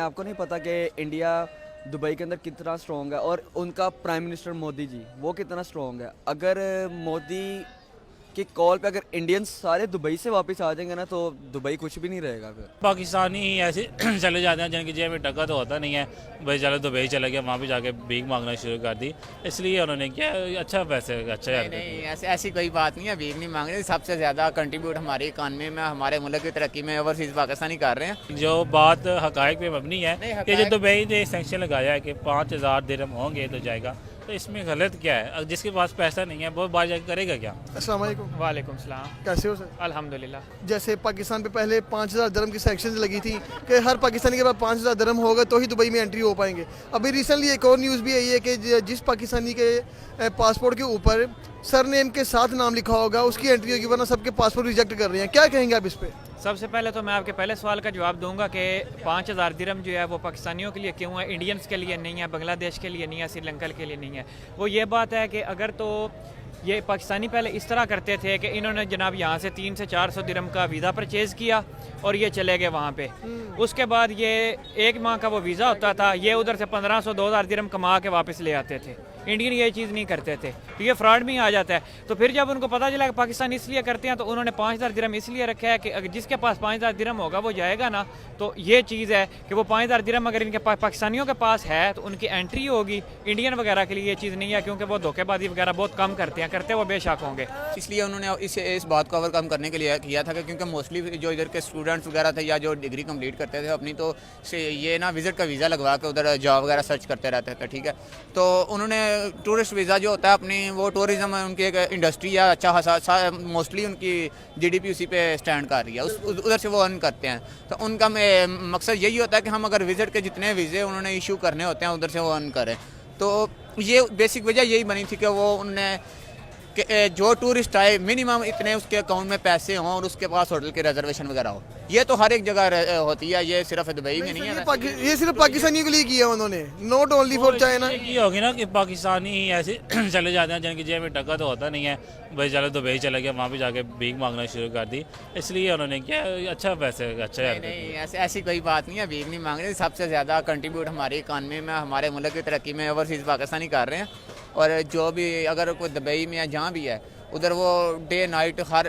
आपको नहीं पता कि इंडिया दुबई के अंदर कितना स्ट्रॉन्ग है और उनका प्राइम मिनिस्टर मोदी जी वो कितना स्ट्रॉन्ग है। अगर मोदी की कॉल पे अगर इंडियंस सारे दुबई से वापस आ जाएंगे ना तो दुबई कुछ भी नहीं रहेगा फिर। पाकिस्तानी ऐसे चले जाते हैं जिनकी जेब में टका तो होता नहीं है। भाई चलो दुबई चले गया, वहाँ भी जाके भीख मांगना शुरू कर दी, इसलिए उन्होंने क्या अच्छा पैसे अच्छा नहीं यार नहीं, ऐसी कोई बात नहीं है। भीख नहीं मांग रहे। सबसे ज़्यादा कंट्रीब्यूट हमारी इकानमी में, हमारे मुल्क की तरक्की में ओवरसीज़ पाकिस्तानी कर रहे हैं। जो बात हकायक पे मबनी है नहीं, कि जो दुबई ने सेंक्शन लगाया है कि 5,000 दिरहम होंगे तो जाएगा, तो इसमें गलत क्या है? अब जिसके पास पैसा नहीं है वो बाहर जाके करेगा क्या? अस्सलाम वालेकुम। वालेकुम सलाम। कैसे हो सर? अल्हम्दुलिल्लाह। जैसे पाकिस्तान पे पहले 5,000 दरम की सेक्शन लगी थी कि हर पाकिस्तानी के पास 5,000 दरम होगा तो ही दुबई में एंट्री हो पाएंगे। अभी रिसेंटली एक और न्यूज़ भी आई है कि जिस पाकिस्तानी के पासपोर्ट के ऊपर सरनेम के साथ नाम लिखा होगा उसकी एंट्री होगी, वरना सबके पासपोर्ट रिजेक्ट कर रहे हैं। क्या कहेंगे आप इस पे? सबसे पहले तो मैं आपके पहले सवाल का जवाब दूंगा कि 5,000 दिरहम जो है वो पाकिस्तानियों के लिए क्यों है, इंडियंस के लिए नहीं है, बांग्लादेश के लिए नहीं है, श्रीलंका के लिए नहीं है। वो ये बात है कि अगर तो ये पाकिस्तानी पहले इस तरह करते थे कि इन्होंने जनाब यहाँ से 300 से 400 दिरहम का वीज़ा परचेज़ किया और ये चले गए वहाँ पे। उसके बाद ये 1 माह का वो वीज़ा होता था, ये उधर से 1,500 2,000 दिरहम कमा के वापस ले आते थे। इंडियन ये चीज़ नहीं करते थे, तो ये फ्रॉड में आ जाता है। तो फिर जब उनको पता चला कि पाकिस्तान इसलिए करते हैं तो उन्होंने 5,000 दिरहम इसलिए रखा है कि अगर जिसके पास 5,000 दिरहम होगा वो जाएगा ना, तो ये चीज़ है कि वो 5,000 दिरहम अगर इनके पाकिस्तानियों के पास है तो उनकी एंट्री होगी। इंडियन वगैरह के लिए ये चीज़ नहीं है, क्योंकि वो धोखेबाजी वगैरह बहुत कम करते हैं, करते वो बेशक होंगे। इसलिए उन्होंने इस बात को ओवरकम करने के लिए किया था कि क्योंकि मोस्टली जो इधर के स्टूडेंट्स वगैरह थे या जो डिग्री कंप्लीट करते थे अपनी, तो ये ना विज़िट का वीज़ा लगवा के उधर जॉब वगैरह सर्च करते रहते थे। ठीक है, तो उन्होंने टूरिस्ट वीज़ा जो होता है अपनी, वो टूरिज़्म उनकी एक इंडस्ट्री है, अच्छा खासा मोस्टली उनकी जीडीपी उसी पे स्टैंड कर रही है, उधर से वो अर्न करते हैं। तो उनका मकसद यही होता है कि हम अगर विज़िट के जितने वीज़े उन्होंने इशू करने होते हैं उधर से वो अर्न करें। तो ये बेसिक वजह यही बनी थी कि वो उनने कि जो टूरिस्ट आए मिनिमम इतने उसके अकाउंट में पैसे हों और उसके पास होटल की रिजर्वेशन वगैरह हो। ये तो हर एक जगह होती है, ये सिर्फ दुबई में नहीं है। ये सिर्फ पाकिस्तानियों के लिए किया उन्होंने, नॉट ओनली फॉर चाइना। ये होगी ना कि पाकिस्तानी ऐसे चले जाते हैं जिनकी जेब में टका तो होता नहीं है। भाई चलो दुबई चले गया, वहाँ भी जाके भीख मांगना शुरू कर दी, इसलिए उन्होंने क्या अच्छा पैसे अच्छा यार नहीं, ऐसी कोई बात नहीं है। भीख नहीं मांग रहे। सबसे ज़्यादा कंट्रीब्यूट हमारी इकानमी में, हमारे मुल्क की तरक्की में ओवरसीज़ पाकिस्तानी कर रहे हैं। और जो भी अगर कोई दुबई में या जहाँ भी है उधर वो डे नाइट हर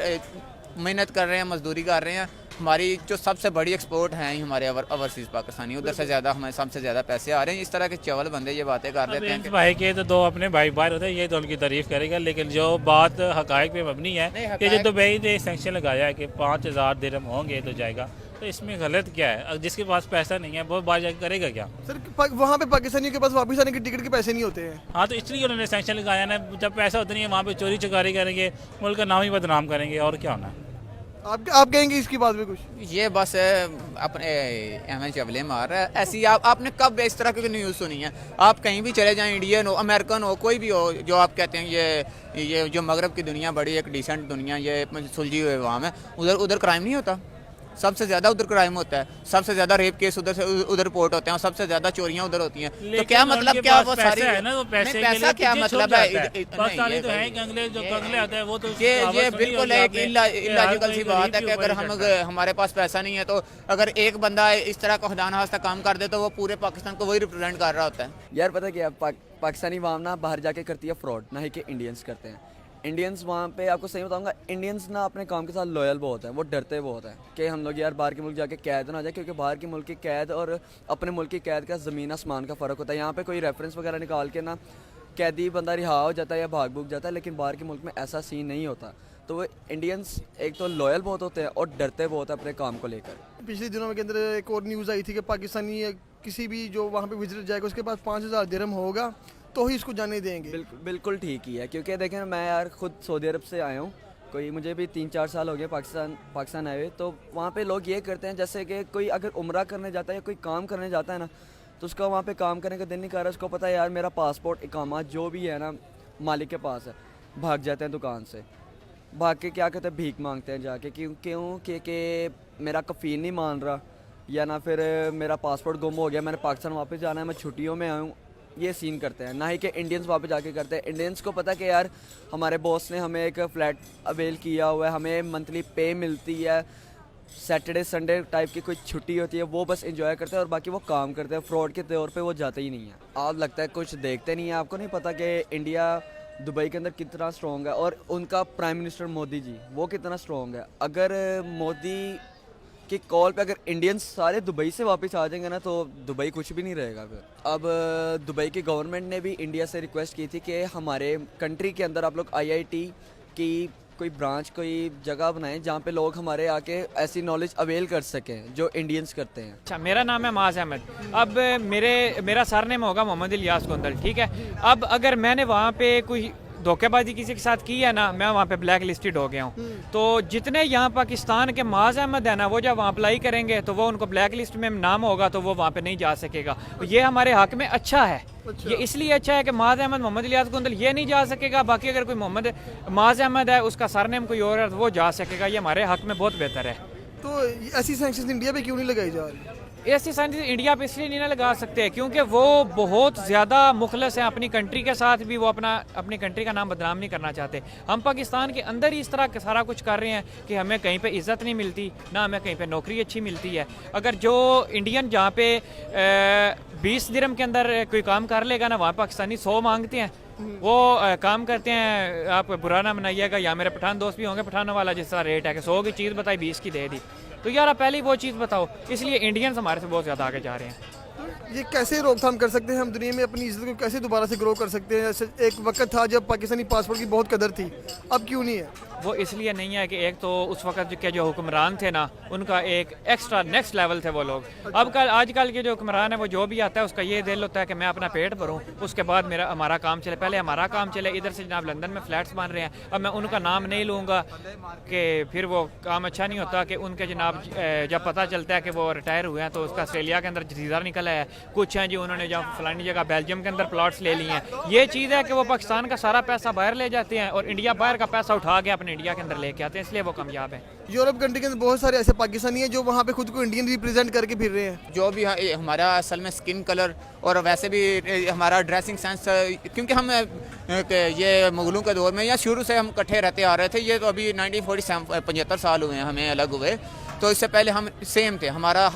मेहनत कर रहे हैं, मजदूरी कर रहे हैं। हमारी जो सबसे बड़ी एक्सपोर्ट हैं हमारे ओवरसीज़ पाकिस्तानी, उधर से ज़्यादा हमें सबसे ज़्यादा पैसे आ रहे हैं। इस तरह के चवल बंदे ये बातें कर लेते हैं कि भाई के तो दो अपने भाई बाहर होते हैं, ये तो उनकी तारीफ करेगा, लेकिन जो बात हकायक पे मबनी है कि जो दुबई ने सेंक्शन लगाया है कि 5,000 दिरहम होंगे तो जाएगा, तो इसमें गलत क्या है? जिसके पास पैसा नहीं है वो बाहर जाके करेगा क्या? सर वहाँ पे पाकिस्तानियों के पास वापस आने की टिकट के पैसे नहीं होते हैं। हाँ, तो इसलिए उन्होंने सेंक्शन लगाया ना। जब पैसा होता नहीं है वहाँ पे चोरी चकारी करेंगे, मुल्क का नाम ही बदनाम करेंगे, और क्या होना है? आप कहेंगे इसकी बात में कुछ? ये बस अपने एम चवले मार रहा है। ऐसी आपने कब इस तरह की न्यूज़ सुनी है? आप कहीं भी चले जाएं, इंडियन हो, अमेरिकन हो, कोई भी हो, जो आप कहते हैं ये जो मगरब की दुनिया बड़ी एक डिसेंट दुनिया, ये सुलझी हुई वहाँ में, उधर क्राइम नहीं होता। सबसे ज़्यादा उधर क्राइम होता है, सबसे ज़्यादा रेप केस उधर रिपोर्ट होते हैं, और सबसे ज़्यादा चोरियां उधर होती हैं। तो क्या मतलब, क्या वो सारी है ना, वो पैसे पैसा क्या मतलब है? पाकिस्तानी तो है कंगले, जो कंगले आता है वो तो ये बिल्कुल एक इलॉजिकल सी बात है कि अगर हमारे पास पैसा नहीं है तो अगर एक बंदा इस तरह का खुदा ना काम कर दे तो वो पूरे पाकिस्तान को वही रिप्रेजेंट कर रहा होता है। यार पता क्या, पाकिस्तानी वाम ना बाहर जाके करती है फ्रॉड, ना ही कि इंडियंस करते हैं। इंडियंस वहाँ पे आपको सही बताऊंगा, इंडियंस ना अपने काम के साथ लॉयल बहुत है, वो डरते बहुत है कि हम लोग यार बाहर के मुल्क जाके कैद ना जाए, क्योंकि बाहर के मुल्क की कैद और अपने मुल्क की कैद का ज़मीन आसमान का फ़र्क होता है। यहाँ पे कोई रेफरेंस वगैरह निकाल के ना कैदी बंदा रिहा हो जाता है या भाग भूग जाता है, लेकिन बाहर के मुल्क में ऐसा सीन नहीं होता। तो वो इंडियंस एक तो लॉयल बहुत होते हैं और डरते बहुत है अपने काम को लेकर। पिछले दिनों के अंदर एक और न्यूज़ आई थी कि पाकिस्तानी किसी भी जो वहाँ पे विजिटर जाएगा उसके पास 5,000 दिरहम होगा तो ही इसको जाने देंगे। बिल्कुल ठीक ही है, क्योंकि देखें मैं यार खुद सऊदी अरब से आया हूँ, कोई मुझे भी 3-4 साल हो गए पाकिस्तान आए हुए। तो वहाँ पे लोग ये करते हैं जैसे कि कोई अगर उम्रा करने जाता है या कोई काम करने जाता है ना, तो उसका वहाँ पे काम करने का दिन नहीं कर रहा, उसको पता है यार मेरा पासपोर्ट इकामा जो भी है ना मालिक के पास है, भाग जाते हैं दुकान से, भाग के क्या कहते हैं भीख मांगते हैं जाके, क्योंकि मेरा कफ़ील नहीं मान रहा, या ना फिर मेरा पासपोर्ट गुम हो गया, मैंने पाकिस्तान वापस जाना है, मैं छुट्टियों में आया हूँ। ये सीन करते हैं, ना ही कि इंडियंस वहाँ पे जाके करते हैं। इंडियंस को पता है कि यार हमारे बॉस ने हमें एक फ़्लैट अवेल किया हुआ है, हमें मंथली पे मिलती है, सैटरडे संडे टाइप की कोई छुट्टी होती है वो बस एंजॉय करते हैं और बाकी वो काम करते हैं, फ्रॉड के तौर पे वो जाते ही नहीं है। आप लगता है कुछ देखते नहीं है, आपको नहीं पता कि इंडिया दुबई के अंदर कितना स्ट्रॉन्ग है और उनका प्राइम मिनिस्टर मोदी जी वो कितना स्ट्रॉन्ग है। अगर मोदी की कॉल पे अगर इंडियंस सारे दुबई से वापस आ जाएंगे ना तो दुबई कुछ भी नहीं रहेगा फिर। अब दुबई की गवर्नमेंट ने भी इंडिया से रिक्वेस्ट की थी कि हमारे कंट्री के अंदर आप लोग आईआईटी की कोई ब्रांच कोई जगह बनाएं जहाँ पे लोग हमारे आके ऐसी नॉलेज अवेल कर सकें जो इंडियंस करते हैं। अच्छा, मेरा नाम है माज अहमद। अब मेरा सरनेम होगा मोहम्मद इलियास गोंदल, ठीक है। अब अगर मैंने वहाँ पे कोई धोखेबाजी किसी के साथ की है ना, मैं वहाँ पे ब्लैक लिस्टेड हो गया हूँ। तो जितने यहाँ पाकिस्तान के माज अहमद है ना, वो जब वहाँ अप्लाई करेंगे तो वो उनको ब्लैक लिस्ट में नाम होगा तो वो वहाँ पे नहीं जा सकेगा। ये हमारे हक में अच्छा है। ये इसलिए अच्छा है कि माज अहमद मोहम्मद इलियास गोंदल ये नहीं जा सकेगा, बाकी अगर कोई मोहम्मद माज अहमद है उसका सरनेम कोई और है तो वो जा सकेगा। ये हमारे हक में बहुत बेहतर है। तो ऐसी सैंक्शंस इंडिया पे क्यों नहीं लगाई जा रही? ऐसी सैंक्शन इंडिया पे इसलिए नहीं ना लगा सकते क्योंकि वो बहुत ज़्यादा मुखलस हैं अपनी कंट्री के साथ भी, वो अपनी कंट्री का नाम बदनाम नहीं करना चाहते। हम पाकिस्तान के अंदर ही इस तरह का सारा कुछ कर रहे हैं कि हमें कहीं पे इज़्ज़त नहीं मिलती, ना हमें कहीं पे नौकरी अच्छी मिलती है। अगर जो इंडियन जहाँ पे 20 दिरहम के अंदर कोई काम कर लेगा ना, वहाँ पाकिस्तानी 100 मांगते हैं। वो काम करते हैं, आप बुरा ना मनाइएगा, या मेरे पठान दोस्त भी होंगे पठानों वाला, जिस तरह रेट है कि 100 की चीज़ बताई 20 की दे दी। तो यार आप पहले ही वो चीज़ बताओ। इसलिए इंडियंस हमारे से बहुत ज़्यादा आगे जा रहे हैं। ये कैसे रोकथाम कर सकते हैं हम दुनिया में, अपनी इज्जत को कैसे दोबारा से ग्रो कर सकते हैं? जैसे एक वक्त था जब पाकिस्तानी पासपोर्ट की बहुत कदर थी, अब क्यों नहीं है? वो इसलिए नहीं है कि एक तो उस वक्त के जो हुक्मरान थे ना, उनका एक एक्स्ट्रा नेक्स्ट लेवल थे वो लोग। अब आजकल के जो हुक्मरान है वो जो भी आता है उसका ये दिल होता है कि मैं अपना पेट भरूं, उसके बाद हमारा काम चले। पहले हमारा काम चले। इधर से जनाब लंदन में फ्लैट्स बन रहे हैं, अब मैं उनका नाम नहीं लूँगा कि फिर वो काम अच्छा नहीं होता कि उनके जनाब जब पता चलता है कि वो रिटायर हुए हैं तो उसका ऑस्ट्रेलिया के अंदर जजीरा निकला है। कुछ हैं जी उन्होंने जब फलानी जगह बेल्जियम के अंदर प्लॉट्स ले लिए हैं। ये चीज़ है कि वो पाकिस्तान का सारा पैसा बाहर ले जाते हैं और इंडिया बाहर का पैसा उठा के अपने इंडिया के अंदर लेके आते हैं, इसलिए वो कामयाब है। यूरोप कंट्री के अंदर बहुत सारे ऐसे पाकिस्तानी हैं जो वहाँ पे खुद को इंडियन रिप्रेजेंट करके फिर रहे हैं। जो भी हमारा असल में स्किन कलर और वैसे भी हमारा ड्रेसिंग सेंस, क्योंकि हम ये मुगलों के दौर में या शुरू से हम इकट्ठे रहते आ रहे थे। ये तो अभी 1947 75 साल हुए हैं हमें अलग हुए, तो इससे पहले हम सेम थे। हमारा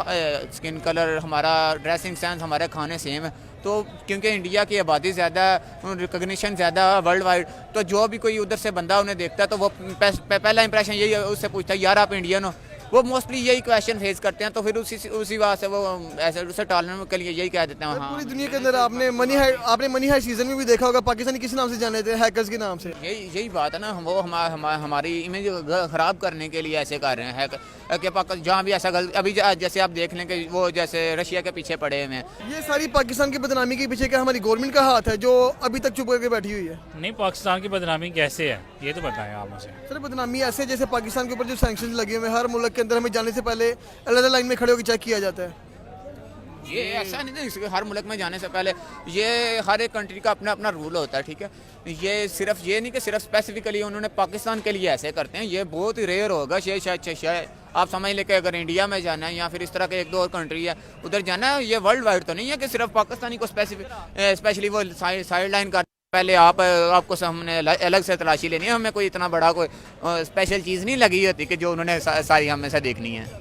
स्किन कलर, हमारा ड्रेसिंग सेंस, हमारे खाने सेम है। तो क्योंकि इंडिया की आबादी ज़्यादा, रिकग्निशन ज़्यादा वर्ल्ड वाइड, तो जो भी कोई उधर से बंदा उन्हें देखता है तो वो पहला इंप्रेशन यही उससे पूछता है यार आप इंडियन हो। वो मोस्टली यही क्वेश्चन फेस करते हैं, तो फिर उसी बात से वो ऐसे उसे टालने के लिए यही कह देते हैं। हाँ, पूरी दुनिया के अंदर आपने मनी हाइस्ट सीजन में भी देखा होगा, पाकिस्तानी किस नाम से जाने थे? हैकर्स के नाम से। यही बात है ना, वो हमारी इमेज ख़राब करने के लिए ऐसे कर रहे हैं कि जहाँ भी ऐसा अभी जैसे आप देख लें कि वो जैसे रशिया के पीछे पड़े हुए हैं। ये सारी पाकिस्तान की बदनामी के पीछे क्या हमारी गवर्नमेंट का हाथ है जो अभी तक चुप करके बैठी हुई है? नहीं, पाकिस्तान की बदनामी कैसे है ये तो बताएं आप मुझे। सर बदनामी ऐसे जैसे पाकिस्तान के ऊपर जो सैंक्शन लगे हुए हैं, हर मुल्क के अंदर हमें जाने से पहले अलग लाइन में खड़े होकर चेक किया जाता है। ये ऐसा नहीं है, हर मुल्क में जाने से पहले ये हर एक कंट्री का अपना अपना रूल होता है, ठीक है। ये सिर्फ ये नहीं कि सिर्फ स्पेसिफिकली उन्होंने पाकिस्तान के लिए ऐसे करते हैं, ये बहुत ही रेयर होगा। शायद आप समझ लें कि अगर इंडिया में जाना है या फिर इस तरह के एक दो और कंट्री है उधर जाना है, ये वर्ल्ड वाइड तो नहीं है कि सिर्फ पाकिस्तानी को स्पेशली वो साइड लाइन कर पहले आपको हमने अलग से तलाशी लेनी है। हमें कोई इतना बड़ा कोई स्पेशल चीज़ नहीं लगी होती कि जो उन्होंने सारी हमें से देखनी है।